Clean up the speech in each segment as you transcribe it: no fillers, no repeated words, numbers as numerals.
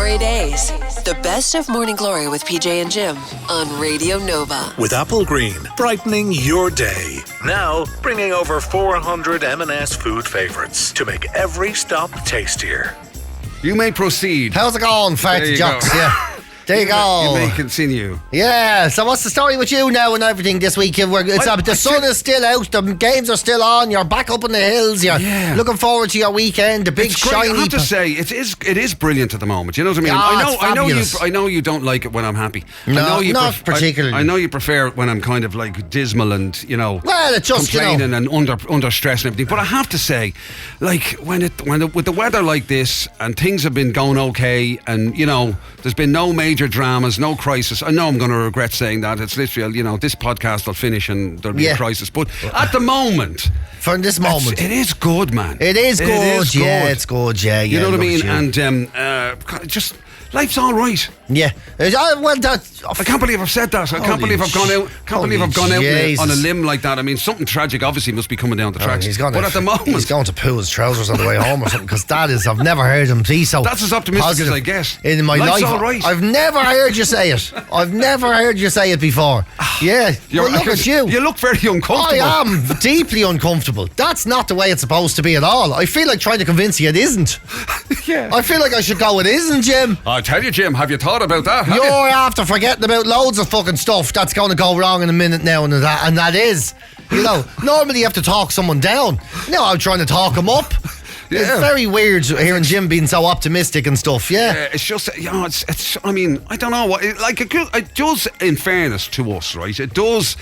GloryDaze. The best of Morning Glory with PJ and Jim on Radio Nova. With Apple Green, brightening your day. Now, bringing over 400 M&S food favourites to make every stop tastier. You may proceed. How's it going, Fat Jocks? Yeah. There you go. You may continue. Yeah, so what's the story with you now and everything this week? The sun is still out, the games are still on, you're back up in the hills, you're looking forward to your weekend, the big shiny... I have to say, it is brilliant at the moment, you know what I mean? I know you don't like it when I'm happy. No, not particularly. I know you prefer it when I'm kind of like dismal and, well, it's just, complaining and under stress and everything. But I have to say, like, with the weather like this and things have been going okay and, there's been no major dramas, no crisis. I know I'm going to regret saying that. It's literally, this podcast will finish and there'll be a crisis. But at the moment... For this moment... It is good, man. It is good. Yeah, it's good, yeah. You know what I mean? And just... Life's all right. Yeah. I can't believe I've said that. I can't believe I've gone out. On a limb like that. I mean, something tragic obviously must be coming down the tracks. But at the moment, he's going to poo his trousers on the way home or something. Because I've never heard him be so. That's as optimistic as I get. In my Life's life, all right. I've never heard you say it. I've never heard you say it before. Yeah. Look at you. You look very uncomfortable. I am deeply uncomfortable. That's not the way it's supposed to be at all. I feel like trying to convince you it isn't. Yeah. I feel like I should go. It isn't, Jim. I tell you, Jim. Have you thought about that? You're after forgetting about loads of fucking stuff that's going to go wrong in a minute now, and that is, normally you have to talk someone down. Now I'm trying to talk him up. Yeah. It's very weird hearing Jim being so optimistic and stuff. Yeah, it's just it's. I mean, I don't know what it does. In fairness to us, right? It does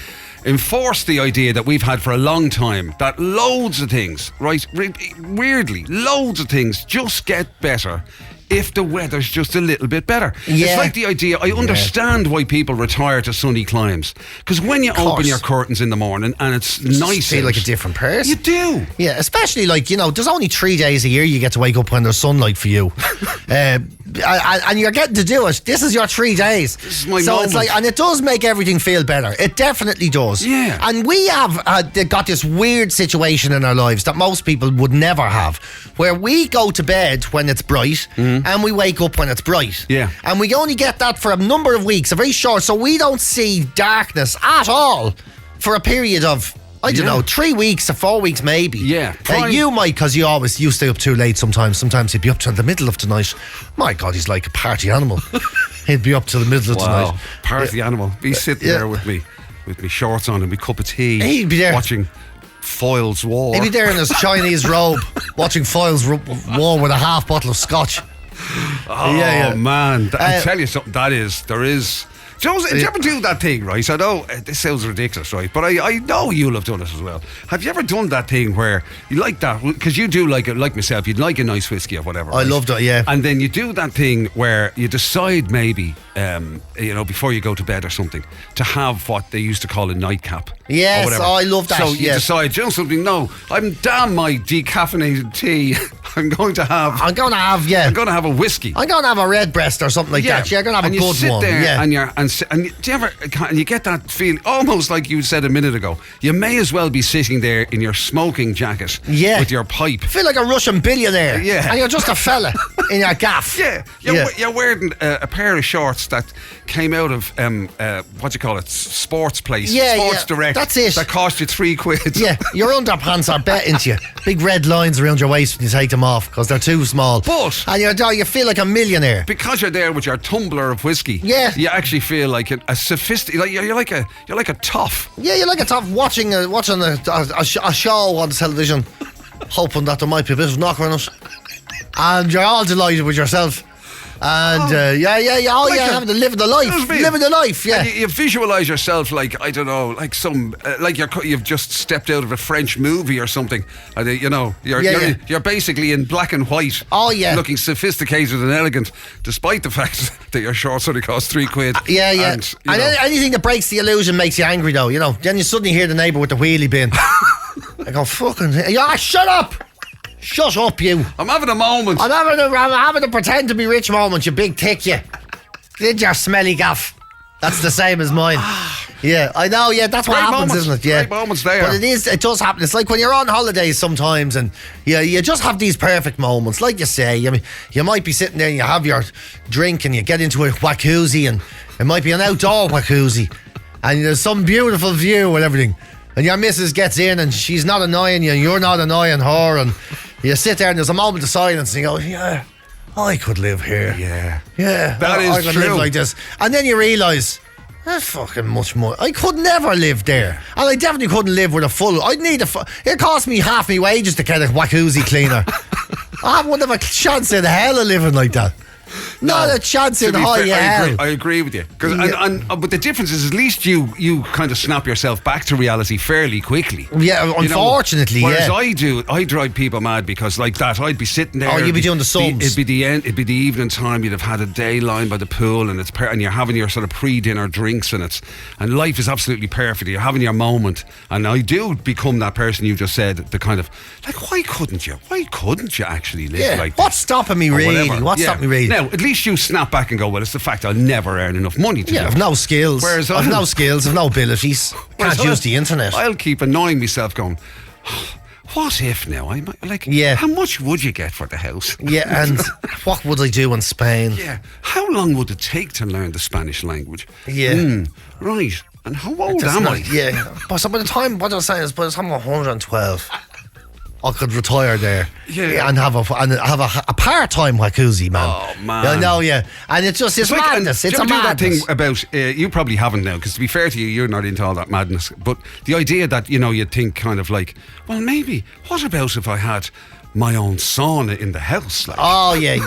enforce the idea that we've had for a long time that loads of things, right? Weirdly, loads of things just get better if the weather's just a little bit better. Yeah. It's like the idea, I understand why people retire to sunny climes. Because when you open your curtains in the morning and it's nice, you feel like a different person. You do. Yeah, especially there's only 3 days a year you get to wake up when there's sunlight for you. And you're getting to do it. This is your 3 days. This is my moment. It's and it does make everything feel better. It definitely does. Yeah. And we have got this weird situation in our lives that most people would never have, where we go to bed when it's bright and we wake up when it's bright. Yeah. And we only get that for a number of weeks, a very short, so we don't see darkness at all for a period of, I don't know, 3 weeks or 4 weeks maybe. Yeah. You might, because you stay up too late sometimes. Sometimes he'd be up to the middle of the night. My God, he's like a party animal. He'd be up to the middle of the night. Party animal. Be sitting there with me shorts on and me cup of tea. He'd be there watching Foyle's War. He'd be there in his Chinese robe watching Foyle's War with a half bottle of scotch. Oh man, I tell you something, there is. Do you ever do that thing, right? I know this sounds ridiculous, right? But I know you'll have done it as well. Have you ever done that thing where you like that? Because you do like it, like myself, you'd like a nice whiskey or whatever. I loved it, yeah. And then you do that thing where you decide maybe, before you go to bed or something, to have what they used to call a nightcap. Yes, I love that. So you decide, something, no, I'm damn my decaffeinated tea. I'm going to have a whiskey. I'm going to have a redbreast or something like that. Yeah, I'm going to have a good one. There and you get that feeling almost like you said a minute ago. You may as well be sitting there in your smoking jacket with your pipe. I feel like a Russian billionaire. Yeah. And you're just a fella in your gaff. Yeah. You're wearing a pair of shorts that came out of Sports Place. Sports Direct. That's it. That cost you £3. Yeah. Your underpants are bet into you. Big red lines around your waist when you take them off because they're too small. And you feel like a millionaire because you're there with your tumbler of whiskey. Yeah. You actually feel like a sophisticated. You're like a tough. Yeah, you're like a tough watching a show on television, hoping that there might be a bit of knocker in it, and you're all delighted with yourself. And having to live the life, yeah. And you visualise yourself like, I don't know, like you've just stepped out of a French movie or something. You're basically in black and white. Oh yeah, looking sophisticated and elegant, despite the fact that your shorts only cost £3. And anything that breaks the illusion makes you angry, though. Then you suddenly hear the neighbour with the wheelie bin. I go, fucking, shut up. Shut up, you. I'm having a moment. I'm having a pretend to be rich moment, you big tick, you. Did your smelly gaff. That's the same as mine. Yeah, I know. Yeah, that's what Great happens, moments. isn't it? Yeah, Great moments there. But it does happen. It's like when you're on holidays sometimes, and you just have these perfect moments. Like you say, I mean, you might be sitting there and you have your drink and you get into a jacuzzi, and it might be an outdoor jacuzzi, and there's some beautiful view and everything. And your missus gets in and she's not annoying you, and you're not annoying her, and you sit there and there's a moment of silence and you go, yeah, I could live here. Yeah. That is I could true. live like this. And then you realise, that's fucking much more. I could never live there. And I definitely couldn't live with a full. I'd need it cost me half my wages to get a jacuzzi cleaner. I wouldn't have a chance in hell of living like that. Not a chance in hell. I agree with you. But the difference is, at least you kind of snap yourself back to reality fairly quickly. Yeah, unfortunately, Whereas I drive people mad because like that, I'd be sitting there. Oh, you'd be doing the sums. It'd be the end. It'd be the evening time. You'd have had a day lying by the pool, and and you're having your sort of pre-dinner drinks, and life is absolutely perfect. You're having your moment, and I do become that person you just said. The kind of like, why couldn't you? Why couldn't you actually live like? What's stopping me really? What's stopping me really? Now, at least you snap back and go, well, it's the fact I'll never earn enough money to do I've no skills. Whereas I've no skills, I've no abilities. Can't use the internet. I'll keep annoying myself going, what if now? I might, like, how much would you get for the house? Yeah, and what would I do in Spain? Yeah. How long would it take to learn the Spanish language? Yeah. Right. And how old am I? Yeah. But so by the time, what I was saying is, by the time I'm 112, I could retire there, and have a part-time jacuzzi, man. Oh man, I know, yeah, and it's madness. It's a madness. That thing about you probably haven't now, because to be fair to you, you're not into all that madness. But the idea that you'd think kind of like, well, maybe what about if I had my own sauna in the house? Like? Oh yeah.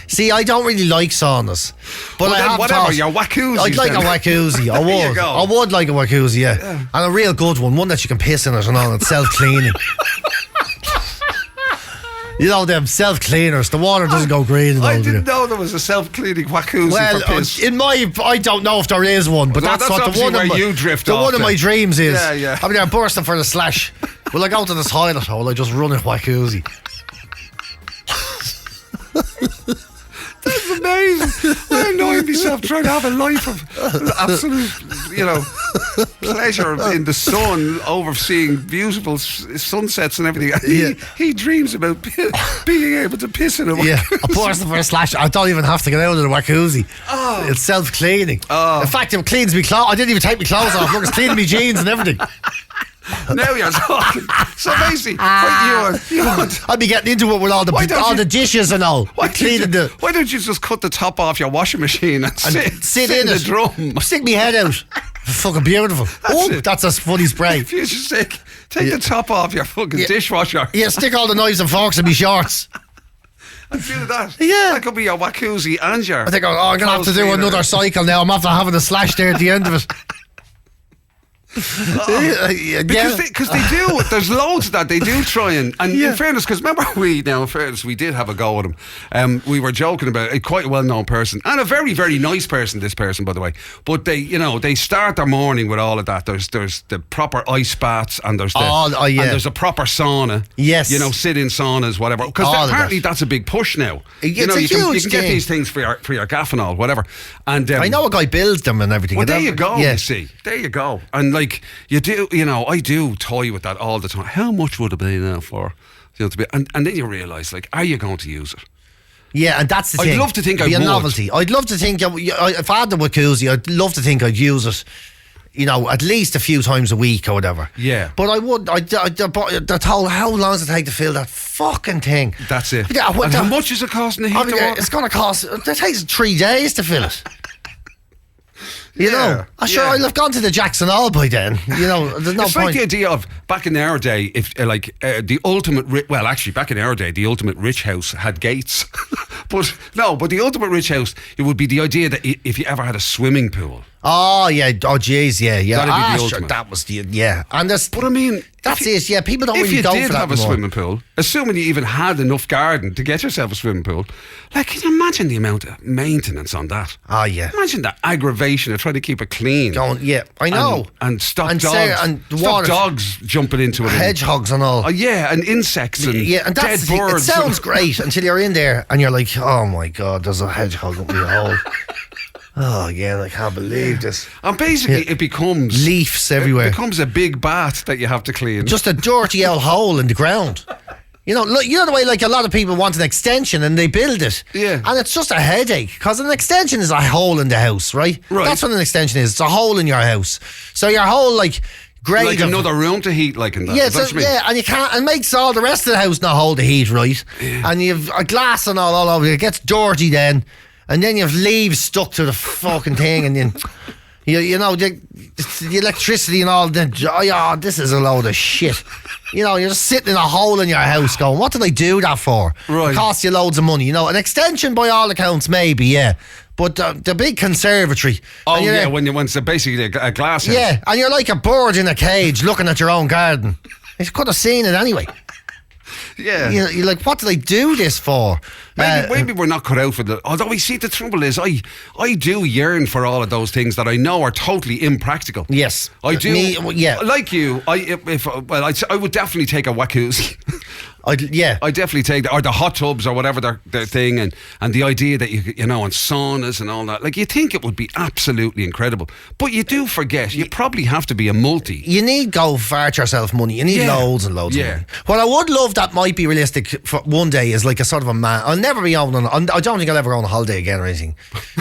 See, I don't really like saunas, but I have whatever. Your jacuzzi. I'd like a jacuzzi. I would. I would like a jacuzzi, yeah, and a real good one that you can piss in it and all. It's self-cleaning. You know them self-cleaners. The water doesn't go green. I didn't know there was a self-cleaning jacuzzi for piss. I don't know if there is one, but that's what the one of you drift the one of my dreams is. Yeah. I mean, I'm bursting for the slash. Will I go to the toilet or will I just run a jacuzzi? That's amazing. I annoy myself trying to have a life of absolute, pleasure in the sun, overseeing beautiful sunsets and everything. He dreams about being able to piss in a jacuzzi. Yeah, a person for a slash. I don't even have to get out of the jacuzzi. Oh. It's self-cleaning. Oh. In fact, it cleans me clothes. I didn't even take my clothes off. Look, it's cleaning me jeans and everything. Now you're talking. So basically, I'd be getting into it with all the dishes and all. Why don't you just cut the top off your washing machine and sit in the drum? Stick my head out. Fucking beautiful. That's a funny spray. If you just take the top off your fucking dishwasher. Yeah, stick all the knives and forks in my shorts. I feel that. Yeah. That could be your jacuzzi and your. I think I'm going to have to do another cycle now. I'm after having a slash there at the end of it. Because they do. There's loads of that. They do try and in fairness, because remember we did have a go at him. We were joking about it, quite a well-known person and a very, very nice person. This person, by the way, but they start their morning with all of that. There's the proper ice baths and there's and there's a proper sauna. Yes, sit-in saunas, whatever. Because apparently that's a big push now. You can get these things for your gaff and all, whatever. And I know a guy builds them and everything. Well, there you go. You see, there you go. And you do, I do toy with that all the time. How much would it be now for, to be, and then you realise, are you going to use it? Yeah, and that's the thing. I'd love to think I would. It'd be a novelty. I'd love to think, if I had the jacuzzi, I'd love to think I'd use it, at least a few times a week or whatever. Yeah. But I would, how long does it take to fill that fucking thing? That's it. And how much is it costing to heat the water? It's going to cost, it takes 3 days to fill it. I'll have gone to the Jackson Hole by then. There's no point. It's like the idea of back in our day, if the ultimate back in our day, the ultimate rich house had gates. but the ultimate rich house, it would be the idea that if you ever had a swimming pool. Oh yeah, jeez, yeah. That'd be the ultimate. That was and that's. But I mean, that's it. Yeah, people don't really go for that. If you did have a swimming pool, assuming you even had enough garden to get yourself a swimming pool, can you imagine the amount of maintenance on that? Oh yeah. Imagine the aggravation of trying to keep it clean. I know. And stop dogs jumping into it. Hedgehogs and all. Oh yeah, and insects and dead birds. It sounds great until you're in there and you're like, oh my god, there's a hedgehog up in the hole. Oh, yeah, I can't believe this. And basically, it becomes leaves everywhere. It becomes a big bath that you have to clean. Just a dirty old hole in the ground. You know the way like a lot of people want an extension and they build it. Yeah. And it's just a headache because an extension is a hole in the house, right? Right. That's what an extension is. It's a hole in your house. So your whole grade like another room to heat, like in that. Yeah, Is that what you mean? and you can't, and makes all the rest of the house not hold the heat, right? Yeah. And you've a glass and all over. It gets dirty then, and then you've leaves stuck to the fucking thing, and then you know the electricity and all. Then this is a load of shit. You know, you're just sitting in a hole in your house going, what did I do that for? Right. It costs you loads of money. You know, an extension by all accounts, maybe, yeah. But the big conservatory. Oh, yeah, when it's basically a glass house. Yeah, and you're like a bird in a cage looking at your own garden. You could have seen it anyway. Yeah. You're like, what did I do this for? Maybe we're not cut out for the. Although we see the trouble is, I do yearn for all of those things that I know are totally impractical. Yes, I do. Yeah, like you. I would definitely take a jacuzzi. I definitely take that, or the hot tubs or whatever their thing, and the idea that you know, and saunas and all that. Like, you think it would be absolutely incredible, but you do forget you probably have to be a multi. You need go fart yourself money. You need loads and loads of money. What I would love that might be realistic for one day is like a sort of a man. I'll never be on. I don't think I'll ever go on a holiday again or anything.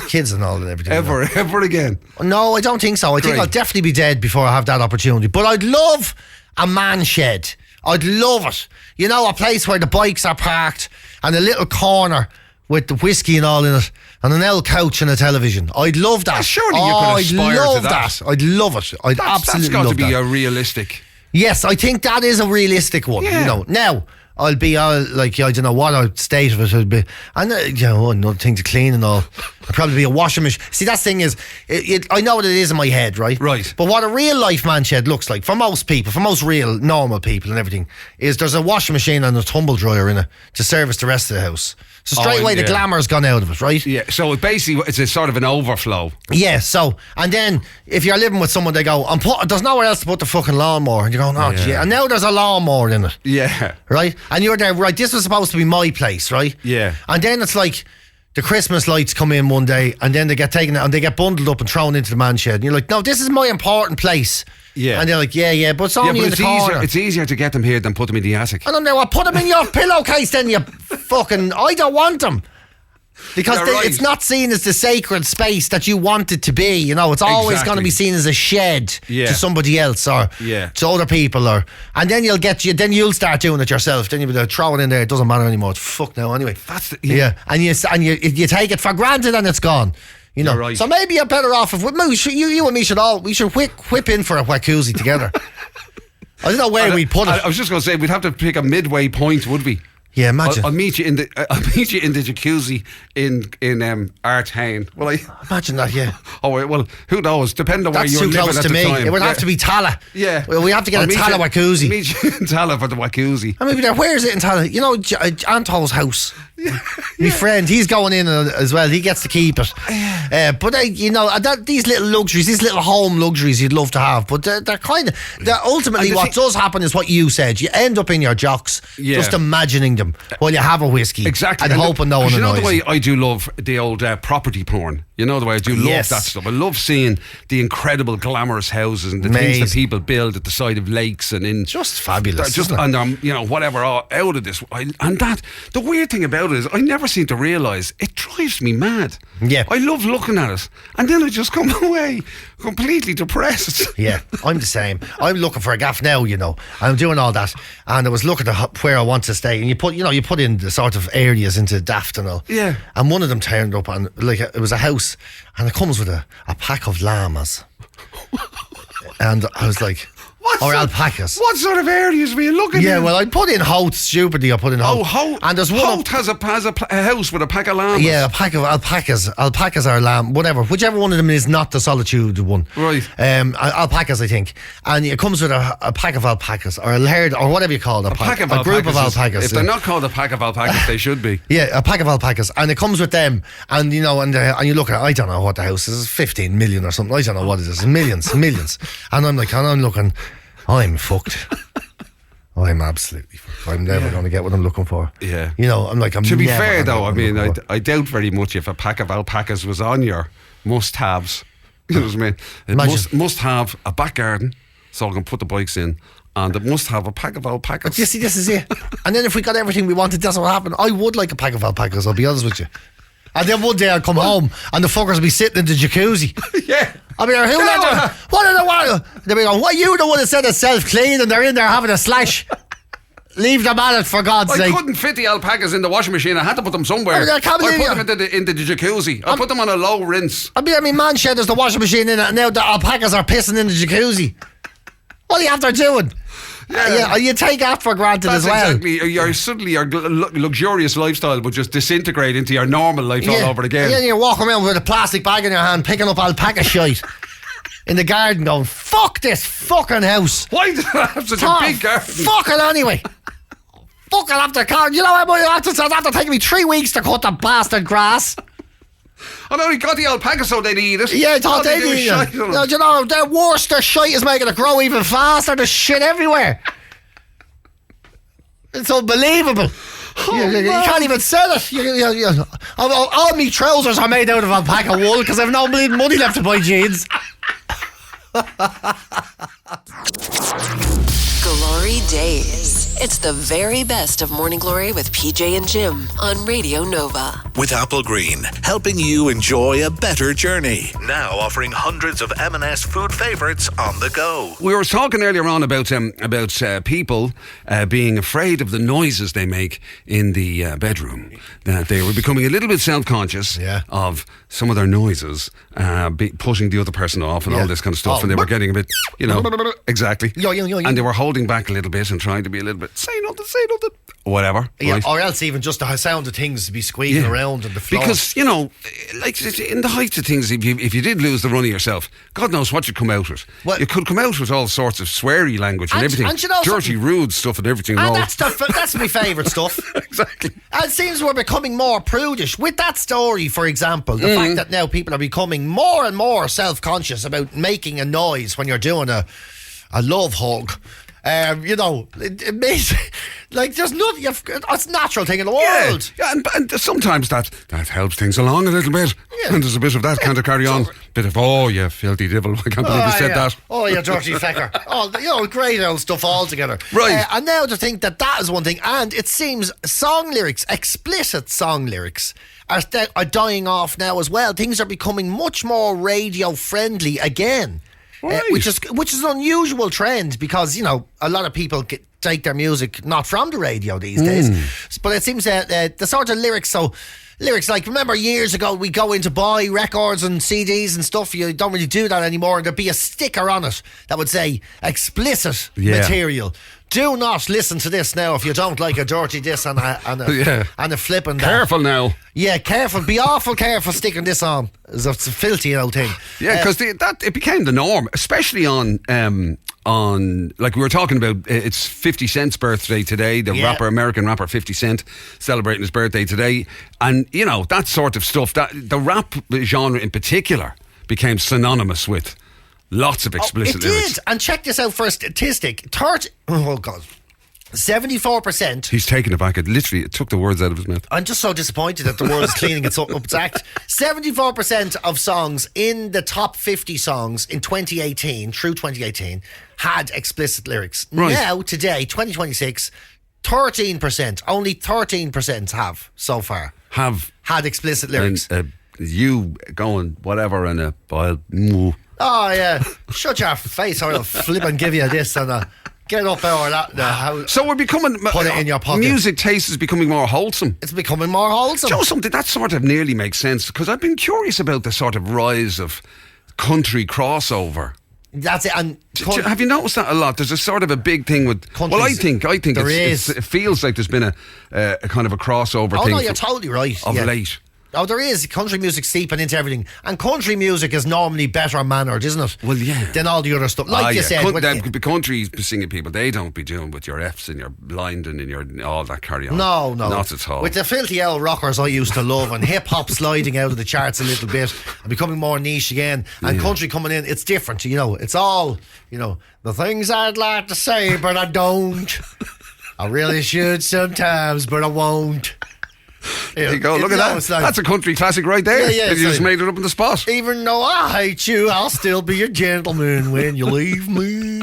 Kids and all and everything. Ever again? No, I don't think so. I think I'll definitely be dead before I have that opportunity. But I'd love a man shed. I'd love it. You know, a place where the bikes are parked and a little corner with the whiskey and all in it and an L couch and a television. I'd love that. Surely you could aspire to that. I'd love it. I'd absolutely love that. That's got to be a realistic. Yes, I think that is a realistic one. Yeah. You know, now I'll be like, I don't know what state of it would be, and you know, another thing to clean and all. It'd probably be a washing machine. See, that's the thing is, I know what it is in my head, right? Right. But what a real life man shed looks like for most people, for most real normal people and everything, is there's a washing machine and a tumble dryer in it to service the rest of the house. So straight away the glamour's gone out of it, right? Yeah. So basically, it's a sort of an overflow. Yeah. So, and then if you're living with someone, they go, there's nowhere else to put the fucking lawnmower, and you're going, yeah. And now there's a lawnmower in it. Yeah. Right. And you're there, right? This was supposed to be my place, right? Yeah. And then it's like the Christmas lights come in one day, and then they get taken and they get bundled up and thrown into the man shed. And you're like, no, this is my important place. Yeah. And they're like, yeah, but it's only in the corner. It's easier to get them here than put them in the attic. I don't know. I put them in your pillowcase then, you fucking. I don't want them. Because it's not seen as the sacred space that you want it to be. You know, it's always going to be seen as a shed to somebody else or to other people, and then you'll start doing it yourself. Then you'll throw it in there. It doesn't matter anymore. It's fuck now anyway. That's and you take it for granted and it's gone. You know, right. So maybe you're better off if you and me should whip in for a jacuzzi together. I don't know where we'd put it. I was just going to say we'd have to pick a midway point, would we? Yeah, imagine. I'll meet you in the jacuzzi in Artane. Well, imagine that. Yeah. Oh well, who knows? Depending on where you're living at the time. That's too close to me. It would have to be Tala. Yeah. Well, we have to get a Tala jacuzzi. Meet you in Tala for the jacuzzi. I mean, where is it in Tala? You know, Anto's house. My friend, he's going in as well. He gets to keep it. But you know, these little luxuries, these little home luxuries, you'd love to have. But they're kind of ultimately what does happen is what you said. You end up in your jocks, just imagining them while you have a whiskey, exactly, and hoping no one annoys you. You know the way I do love the old property porn. You know the way I do love that stuff. I love seeing the incredible glamorous houses and the things that people build at the side of lakes and in just fabulous. And you know, whatever out of this. The weird thing about it is I never seem to realise it drives me mad. Yeah, I love looking at it, and then I just come away completely depressed. Yeah, I'm the same. I'm looking for a gaff now. You know, I'm doing all that, and I was looking at where I want to stay, and you put in the sort of areas into Daft and all. Yeah, and one of them turned up, and like it was a house, and it comes with a pack of llamas, and I was like. Alpacas. What sort of areas were you looking at? Yeah, well, I put in Hout, stupidly. I put in Hout. Oh, Hout. And there's one. Hout has a house with a pack of llamas. Yeah, a pack of alpacas. Alpacas are lamb, whatever. Whichever one of them is not the solitude one. Right. Alpacas, I think. And it comes with a pack of alpacas, or a herd, or whatever you call it. A group of alpacas. If they're not called a pack of alpacas, they should be. Yeah, a pack of alpacas. And it comes with them. And, you know, and you look at it, I don't know what the house is. It's 15 million or something. I don't know what it is. Millions. And I'm looking... I'm fucked. I'm absolutely. I'm never going to get what I'm looking for. Yeah. You know, I'm like, I'm To be never fair, gonna though, get I what I'm mean, looking for. I doubt very much if a pack of alpacas was on your must-haves. You know what I mean? It Imagine. must have a back garden, so I can put the bikes in, and it must have a pack of alpacas. But you see, this is it. And then if we got everything we wanted, that's what happened. I would like a pack of alpacas, I'll be honest with you. And then one day I'd come home and the fuckers would be sitting in the jacuzzi. Yeah. I'll be like, who let them? What are the what? They'll be going, what, you the one that said it's self-clean and they're in there having a slash? Leave them at it, for God's I sake. couldn't fit the alpacas in the washing machine. I had to put them somewhere. I can't believe put them into the jacuzzi. I put them on a low rinse. I mean, man shed, there's the washing machine in it, and now the alpacas are pissing in the jacuzzi. What are you after doing? Yeah, you take that for granted as well. Exactly. Your luxurious lifestyle would just disintegrate into your normal life all over again. Yeah, you walk around with a plastic bag in your hand, picking up alpaca shite in the garden, going, fuck this fucking house. Why did I have such a big garden? Fuck it anyway. Fuck it after car. You know what? It's after taking me 3 weeks to cut the bastard grass. I know he got the alpaca so they'd eat it. Yeah, I thought they'd do eat shite it. on No, them. you know, their worse, their shite is making it grow even faster. There's shit everywhere. It's unbelievable. You can't even sell it. All me trousers are made out of alpaca wool because I've no bleeding money left to buy jeans. Glory Days. It's the very best of Morning Glory with PJ and Jim on Radio Nova. With Apple Green, helping you enjoy a better journey. Now offering hundreds of M&S food favourites on the go. We were talking earlier on about people being afraid of the noises they make in the bedroom. That they were becoming a little bit self-conscious of some of their noises, pushing the other person off and all this kind of stuff. And they were getting a bit, exactly. And they were holding back a little bit and trying to be a little bit, say nothing, whatever. Yeah, right? or else even just the sound of things to be squeaking around on the floor. Because, like in the height of things, if you did lose the run of yourself, God knows what you'd come out with. Well, you could come out with all sorts of sweary language and everything. And you know dirty, rude stuff and everything. And that's my favourite stuff. Exactly. And it seems we're becoming more prudish. With that story, for example, the fact that now people are becoming more and more self-conscious about making a noise when you're doing a love hug. It makes like there's nothing. It's a natural thing in the world. Yeah, and sometimes that helps things along a little bit. Yeah. And there's a bit of that kind of carry on. Bit of you filthy devil! I can't believe you said that. Oh, you dirty fecker! Great old stuff altogether. Right. And now to think that is one thing, and it seems song lyrics, explicit song lyrics, are dying off now as well. Things are becoming much more radio friendly again. Right. Which is an unusual trend because, a lot of people take their music not from the radio these days. But it seems that the sort of lyrics like, remember years ago we go in to buy records and CDs and stuff, you don't really do that anymore, and there'd be a sticker on it that would say explicit material. Do not listen to this now if you don't like a dirty diss and a flipping that. Careful now. Yeah, careful. Be awful careful sticking this on. It's a filthy old thing. Yeah, because it became the norm, especially on like we were talking about. It's 50 Cent's birthday today. The American rapper 50 Cent celebrating his birthday today, and that sort of stuff. That the rap genre in particular became synonymous with lots of explicit lyrics. Did. And check this out for a statistic. 74%. He's taken it back. It took the words out of his mouth. I'm just so disappointed that the world is cleaning its act. 74% of songs in the top 50 songs in 2018, through 2018, had explicit lyrics. Right. Now, today, 2026, 13%, only 13% have so far had explicit lyrics. And you going whatever and Oh yeah, shut your face or I'll flip and give you this and get up out of that. So we're becoming, put it in your pocket. Music taste is becoming more wholesome. It's becoming more wholesome. Do you know something that sort of nearly makes sense, because I've been curious about the sort of rise of country crossover. That's it. And have you noticed that a lot? There's a sort of a big thing with countries. Well, I think there is. it feels like there's been a kind of a crossover thing. Oh no, you're totally right. Of late. Oh, there is. Country music seeping into everything. And country music is normally better mannered, isn't it? Well, yeah. Than all the other stuff. Like you said. The country singing people, they don't be doing with your F's and your blinding and your all that carry on. No. Not at all. With the filthy old rockers I used to love, and hip hop sliding out of the charts a little bit and becoming more niche again, and country coming in, it's different, It's all, the things I'd like to say, but I don't. I really should sometimes, but I won't. There you go. Look at that. Like, that's a country classic right there. Yeah. You just made it up on the spot. Even though I hate you, I'll still be your gentleman when you leave me.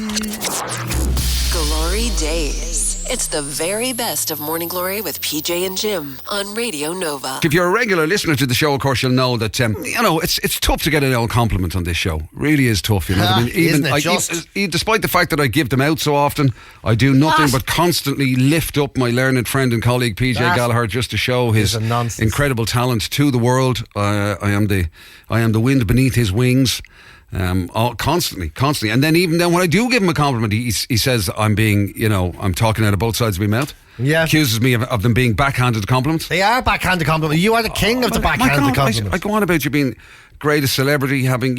GloryDaze. It's the very best of Morning Glory with PJ and Jim on Radio Nova. If you're a regular listener to the show, of course, you'll know that it's tough to get an old compliment on this show. Really is tough. Isn't it despite the fact that I give them out so often, I do nothing but constantly lift up my learned friend and colleague PJ Gallagher just to show his incredible talent to the world. I am the wind beneath his wings. Constantly, and then when I do give him a compliment, he says I'm being, I'm talking out of both sides of my mouth. Yeah, accuses me of them being backhanded compliments. They are backhanded compliments. You are the king of the backhanded compliments. I go on about you being greatest celebrity, having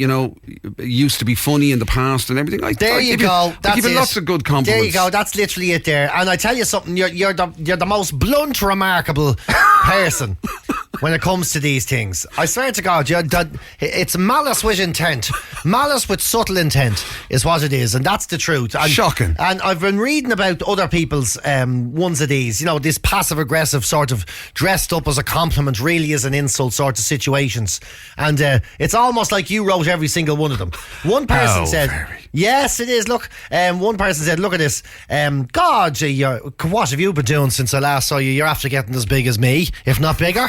used to be funny in the past and everything. There you go. I give you lots of good compliments. There you go. That's literally it. There, and I tell you something. You're the most blunt, remarkable person. When it comes to these things, I swear to God, it's malice with intent. Malice with subtle intent is what it is, and that's the truth. Shocking. And I've been reading about other people's ones of these, this passive-aggressive sort of dressed up as a compliment really is an insult sort of situations. And it's almost like you wrote every single one of them. One person said, yes, it is. Look, one person said, look at this. God, what have you been doing since I last saw you? You're after getting as big as me, if not bigger.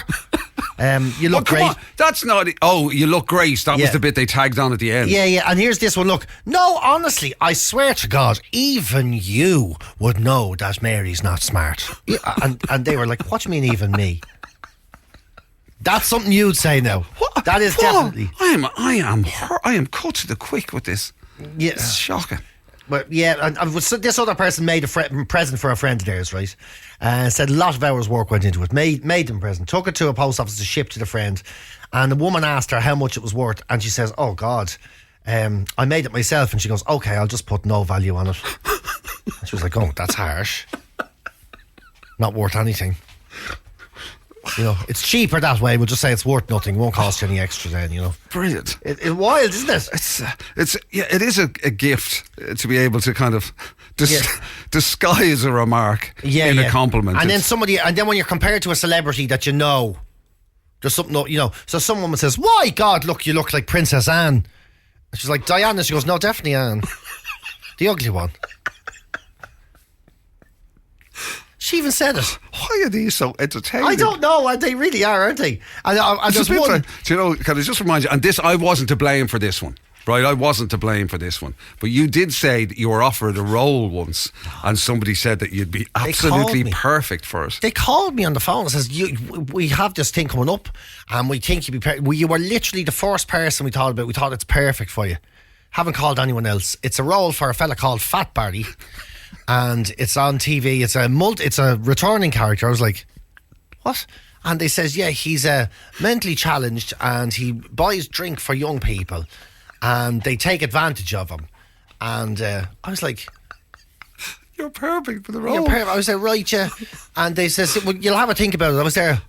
You look great. That's not it. Oh, you look great. That was the bit they tagged on at the end. Yeah. And here's this one. Look, no, honestly, I swear to God, even you would know that Mary's not smart. And they were like, what do you mean, even me? That's something you'd say now. What? That is definitely. I am cut to the quick with this. Yeah, it's shocking. But yeah, and this other person made a present for a friend of theirs, right? Said a lot of hours' work went into it. Made them present. Took it to a post office to ship to the friend. And the woman asked her how much it was worth. And she says, oh God, I made it myself. And she goes, okay, I'll just put no value on it. And she was like, oh, that's harsh. Not worth anything. It's cheaper that way. We'll just say it's worth nothing. It won't cost you any extra then, Brilliant. It's wild, isn't it? It is a gift to be able to kind of disguise a remark in a compliment. And then when you're compared to a celebrity that there's something, so some woman says, why, God, look, you look like Princess Anne. And she's like, Diana. She goes, no, definitely Anne. The ugly one. She even said it. Why are these so entertaining? I don't know. They really are, aren't they? And there's one. Can I just remind you? And this, I wasn't to blame for this one, right? I wasn't to blame for this one. But you did say that you were offered a role once, and somebody said that you'd be absolutely perfect for it. They called me on the phone and says, "We have this thing coming up, and we think you'd be. You were literally the first person we thought about. We thought it's perfect for you. Haven't called anyone else. It's a role for a fella called Fat Barry." And it's on TV. It's a returning character. I was like, what? And they says, yeah, he's mentally challenged and he buys drink for young people and they take advantage of him. And I was like, you're perfect for the role. I was like, right, yeah. And they says, well, you'll have a think about it. I was there.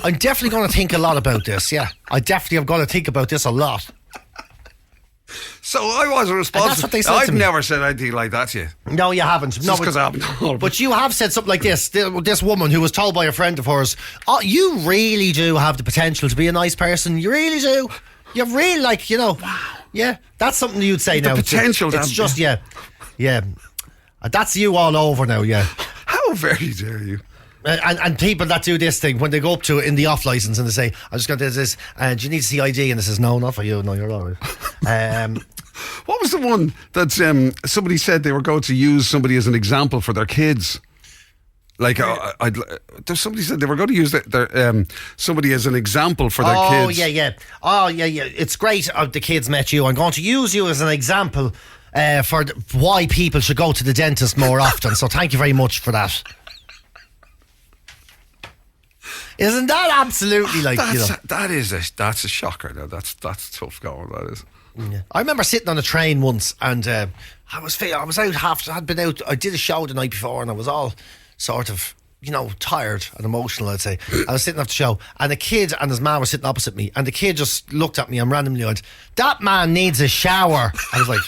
I'm definitely going to think a lot about this. Yeah, I definitely am going to think about this a lot. So I wasn't responsible. That's what they said I've to me. never said anything like that to you. No, you haven't. Just because I haven't. But you have said something like this. This woman who was told by a friend of hers, oh, you really do have the potential to be a nice person. You really do. You're really wow. Yeah, that's something you'd say now. The potential. It's just, yeah. That's you all over now, yeah. How very dare you. And people that do this thing, when they go up to it in the off license and they say, I'm just going to do this, do you need to see ID? And it says, no, not for you. No, you're all right. What was the one that somebody said they were going to use somebody as an example for their kids? Like, somebody said they were going to use somebody as an example for their kids. Oh, yeah. It's great the kids met you. I'm going to use you as an example for why people should go to the dentist more often. So thank you very much for that. Isn't that absolutely like, that's a shocker. Though. That's tough going. That is. Yeah. I remember sitting on a train once, and I was out I'd been out. I did a show the night before, and I was all sort of, tired and emotional, I'd say. I was sitting after the show, and a kid and his man were sitting opposite me, and the kid just looked at me and randomly went, "That man needs a shower." I was like,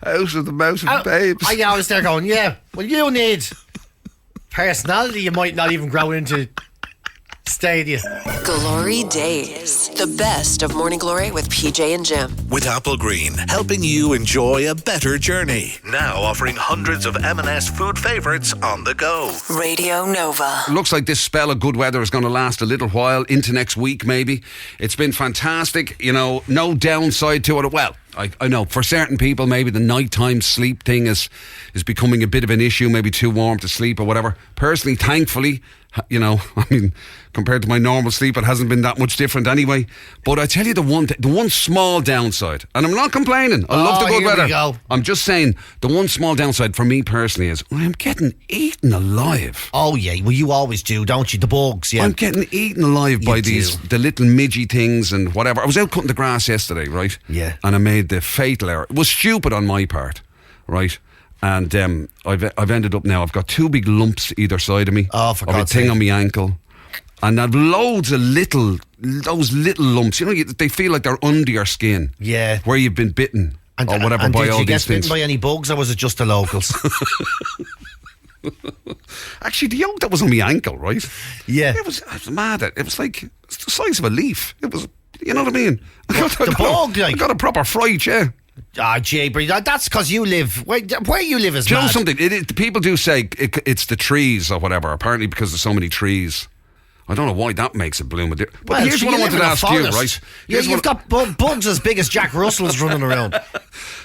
out of the mouth of babes. I was there going, yeah, well, you need personality you might not even grow into. Stadia. GloryDaze, the best of Morning Glory with PJ and Jim. With Apple Green, helping you enjoy a better journey. Now offering hundreds of M&S food favourites on the go. Radio Nova. Looks like this spell of good weather is going to last a little while, into next week maybe. It's been fantastic, no downside to it. Well, I know for certain people maybe the nighttime sleep thing is becoming a bit of an issue, maybe too warm to sleep or whatever. Personally, thankfully, compared to my normal sleep, it hasn't been that much different anyway. But I tell you the one small downside, and I'm not complaining, I love the good weather. I'm just saying the one small downside for me personally is I'm getting eaten alive. Oh yeah, well you always do, don't you? The bugs, yeah. I'm getting eaten alive by the little midgy things and whatever. I was out cutting the grass yesterday, right? Yeah. And I made the fatal error. It was stupid on my part, right? And I've ended up now, I've got 2 big lumps either side of me. Oh, for God's sake. I've a thing on my ankle. And I've loads of those little lumps. They feel like they're under your skin. Yeah. Where you've been bitten or whatever by all these things. Did you get bitten by any bugs, or was it just the locals? Actually, the yolk that was on my ankle, right? Yeah. I was mad at it. It was like it's the size of a leaf. It was, you know what I mean? I got a proper fright, yeah. Ah, Jay, that's because you live where you live is do you mad. know something? People do say it's the trees or whatever. Apparently, because there's so many trees. I don't know why that makes it bloom. But here's what I wanted to ask you, right? You've got bugs as big as Jack Russells running around.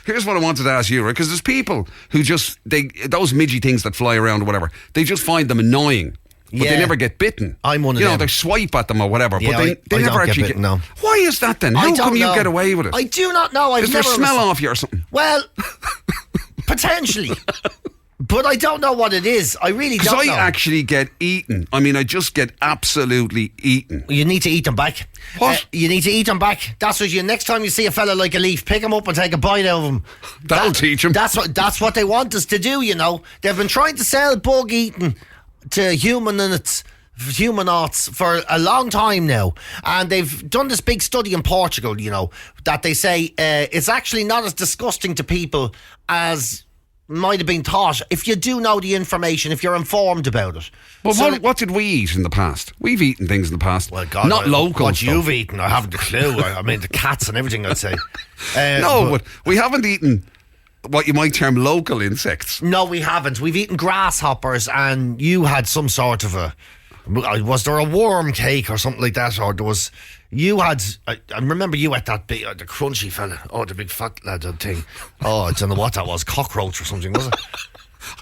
Here's what I wanted to ask you, right? Because there's people who those midgy things that fly around or whatever, they just find them annoying. But they never get bitten. I'm one of them. They swipe at them or whatever, yeah, but they never actually get. No. Why is that then? How come you get away with it? I do not know. Is there smell off you or something? Well, potentially. But I don't know what it is. I really don't know. Because I actually get eaten. I mean, I just get absolutely eaten. You need to eat them back. What? You need to eat them back. That's what next time you see a fella like a leaf, pick him up and take a bite out of him. That'll teach him. That's what they want us to do, They've been trying to sell bug eating to humanoids for a long time now, and they've done this big study in Portugal, that they say it's actually not as disgusting to people as might have been thought if you do know the information, if you're informed about it. Well, what did we eat in the past? We've eaten things in the past. Well, God, not local what stuff. You've eaten, I haven't a clue. I mean, the cats and everything, I'd say. But we haven't eaten what you might term local insects. No, we haven't. We've eaten grasshoppers, and you had some sort of was there a worm cake or something like that, or there was... I remember you ate that big, the crunchy fella. Oh, the big fat lad thing. Oh, I don't know what that was. Cockroach or something, was it?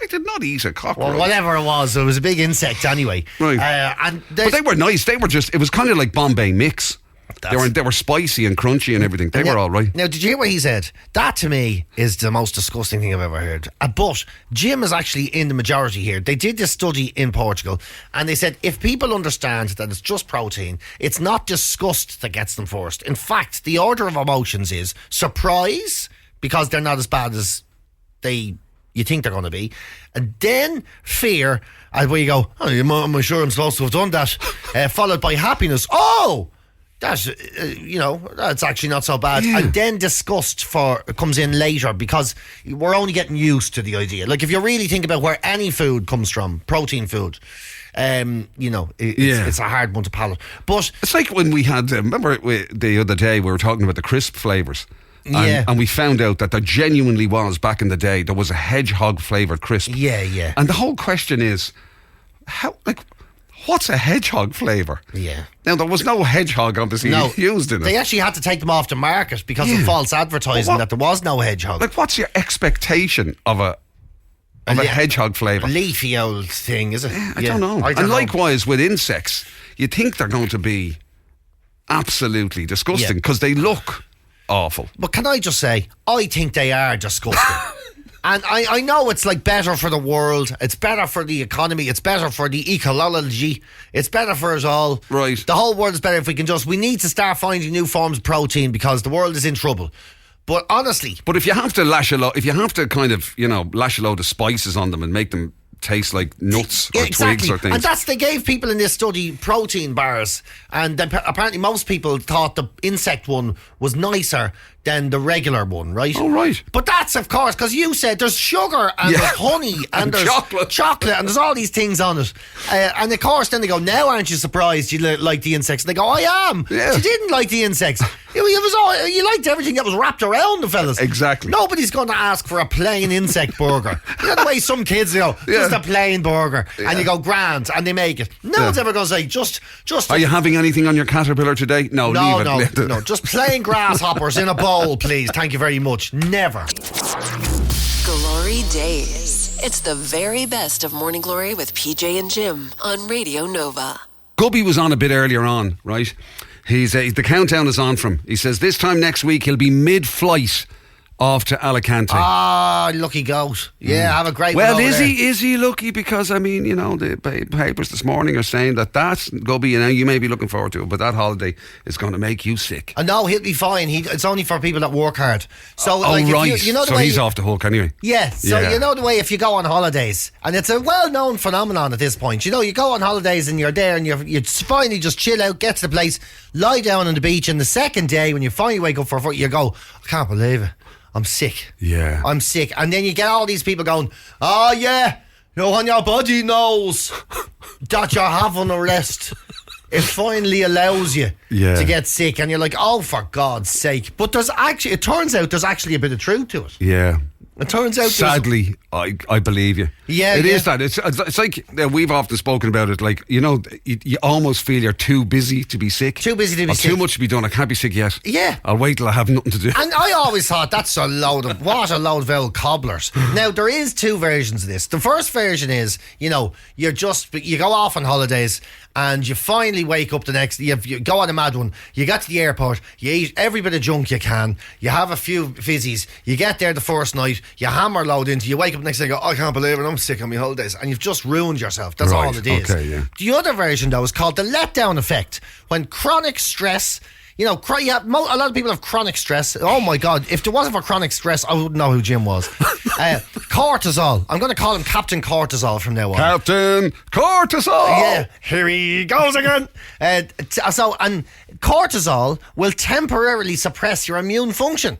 I did not eat a cockroach. Well, whatever it was a big insect anyway. Right. But they were nice. They were just, it was kind of like Bombay mix. They were spicy and crunchy and everything. They were all right. Now, did you hear what he said? That to me is the most disgusting thing I've ever heard. But Jim is actually in the majority here. They did this study in Portugal, and they said if people understand that it's just protein, it's not disgust that gets them first. In fact, the order of emotions is surprise, because they're not as bad as you think they're going to be, and then fear, and where you go, I'm sure I'm supposed to have done that, followed by happiness. Oh! That's that's actually not so bad. Yeah. And then disgust comes in later, because we're only getting used to the idea. Like, if you really think about where any food comes from, protein food, it's a hard one to palate. But it's like when we had, remember the other day we were talking about the crisp flavours. And we found out that there genuinely was, back in the day, there was a hedgehog flavoured crisp. Yeah. And the whole question is, what's a hedgehog flavour? Yeah. Now, there was no hedgehog obviously used in it. They actually had to take them off the market because of false advertising that there was no hedgehog. Like, what's your expectation of a hedgehog flavour? Leafy old thing, is it? Yeah, I don't know. And likewise with insects, you think they're going to be absolutely disgusting because they look awful. But can I just say, I think they are disgusting. And I know it's like better for the world, it's better for the economy, it's better for the ecology, it's better for us all. Right. The whole world is better if we need to start finding new forms of protein because the world is in trouble. But honestly... But if you have to lash a load of spices on them and make them taste like nuts or twigs or things. And they gave people in this study protein bars, and apparently most people thought the insect one was nicer than the regular one, right? Oh, right. But that's, of course, because you said there's sugar and there's honey and there's chocolate and there's all these things on it. And of course, then they go, now aren't you surprised you like the insects? And they go, I am. Yeah. You didn't like the insects. You liked everything that was wrapped around the fellas. Exactly. Nobody's going to ask for a plain insect burger. You know the way some kids go, just a plain burger, and you go, grand, and they make it. No one's ever going to say, just. Are you having anything on your caterpillar today? No, leave it. No, just plain grasshoppers in a bowl, please. Thank you very much. Never. GloryDaze. It's the very best of Morning Glory with PJ and Jim on Radio Nova. Gubby was on a bit earlier on, right? The countdown is on from. He says this time next week he'll be mid-flight off to Alicante. Lucky goat. Yeah, have a great Well, one over there. Is he lucky? Because, I mean, the papers this morning are saying that's Gubby, you may be looking forward to it, but that holiday is going to make you sick. No, he'll be fine. It's only for people that work hard. So, right. So he's off the hook anyway. Yeah, you know the way if you go on holidays, and it's a well-known phenomenon at this point, you go on holidays and you're there and you finally just chill out, get to the place, lie down on the beach, and the second day when you finally wake up for a foot, you go, I can't believe it. I'm sick. Yeah. I'm sick. And then you get all these people going, oh yeah, when your body knows that you're having a rest, it finally allows you to get sick. And you're like, oh, for God's sake. But it turns out there's actually a bit of truth to it. Yeah. It turns out... Sadly, I believe you. Yeah, It is that. It's like, we've often spoken about it, like, you almost feel you're too busy to be sick. Too busy to be sick. Too much to be done. I can't be sick yet. Yeah. I'll wait till I have nothing to do. And I always thought what a load of old cobblers. Now, there is two versions of this. The first version is, you go off on holidays and you finally wake up the next, you go on a mad one, you get to the airport, you eat every bit of junk you can, you have a few fizzies, you get there the first night, you hammer load into, you wake up the next day and go, I can't believe it, I'm sick on my holidays, and you've just ruined yourself. That's all it is. Okay, yeah. The other version, though, is called the letdown effect, when chronic stress... a lot of people have chronic stress. Oh my God, if there wasn't for chronic stress, I wouldn't know who Jim was. Cortisol. I'm going to call him Captain Cortisol from now on. Captain Cortisol! Yeah, here he goes again. And cortisol will temporarily suppress your immune function.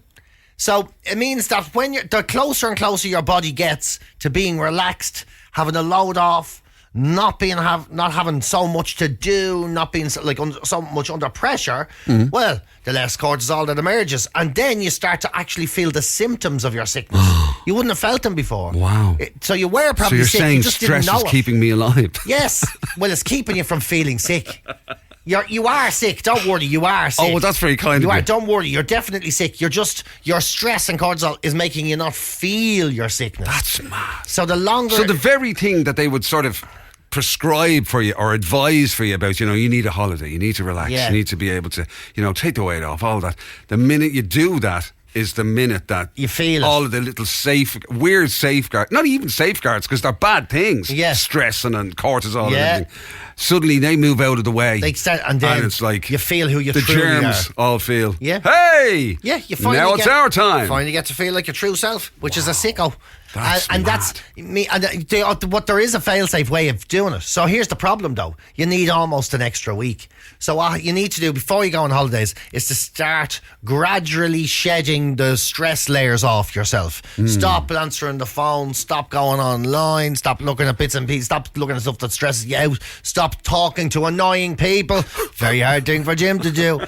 So it means that the closer and closer your body gets to being relaxed, having a load off, not having so much to do, not being so much under pressure, well, the less cortisol that emerges, and then you start to actually feel the symptoms of your sickness. You wouldn't have felt them before. Wow. So you were probably you're sick. saying You just didn't stress know is it. keeping me alive? Yes. Well, it's keeping you from feeling sick. You are sick. Don't worry. You are sick. Oh, well, that's very kind of you. Don't worry. You're definitely sick. Your stress and cortisol is making you not feel your sickness. That's mad. So the very thing that they would sort of prescribe for you or advise for you about, you need a holiday, you need to relax, you need to be able to, take the weight off, all that. The minute you do that is the minute that you feel all of the little weird safeguards, not even safeguards because they're bad things, stress and cortisol and everything, suddenly they move out of the way. They start, and then it's like you feel who you the truly germs are. all feel, hey, you finally now it's our time. Finally get to feel like your true self, which is a sicko. That's and that's me. And what there is a fail-safe way of doing it. So here's the problem, though: you need almost an extra week. So what you need to do before you go on holidays is to start gradually shedding the stress layers off yourself. Stop answering the phone. Stop going online. Stop looking at bits and pieces. Stop looking at stuff that stresses you out. Stop talking to annoying people. Very hard thing for Jim to do.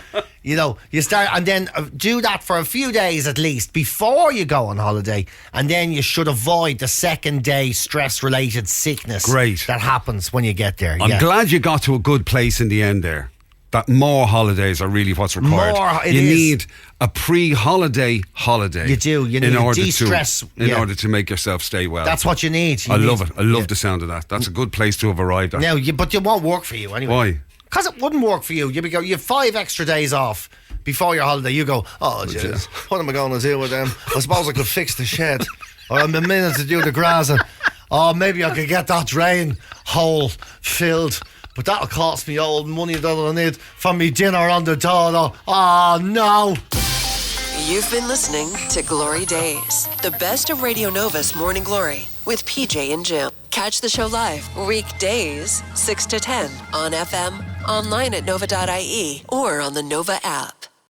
You start and then do that for a few days at least before you go on holiday, and then you should avoid the second day stress-related sickness that happens when you get there. I'm glad you got to a good place in the end there. That more holidays are really what's required. You need a pre-holiday holiday. You do. You need to de-stress. In order to make yourself stay well. That's what you need. I love it. I love the sound of that. That's a good place to have arrived at. Now, but it won't work for you anyway. Why? Because it wouldn't work for you. You have 5 extra days off before your holiday. You go, oh, jeez, what am I going to do with them? I suppose I could fix the shed. or a minute to do the grass, and maybe I could get that drain hole filled, but that'll cost me old money that I'll need for me dinner on the door. Oh no. You've been listening to Glory Days, the best of Radio Nova's Morning Glory with PJ and Jim. Catch the show live weekdays 6 to 10 on FM, online at nova.ie, or on the Nova app.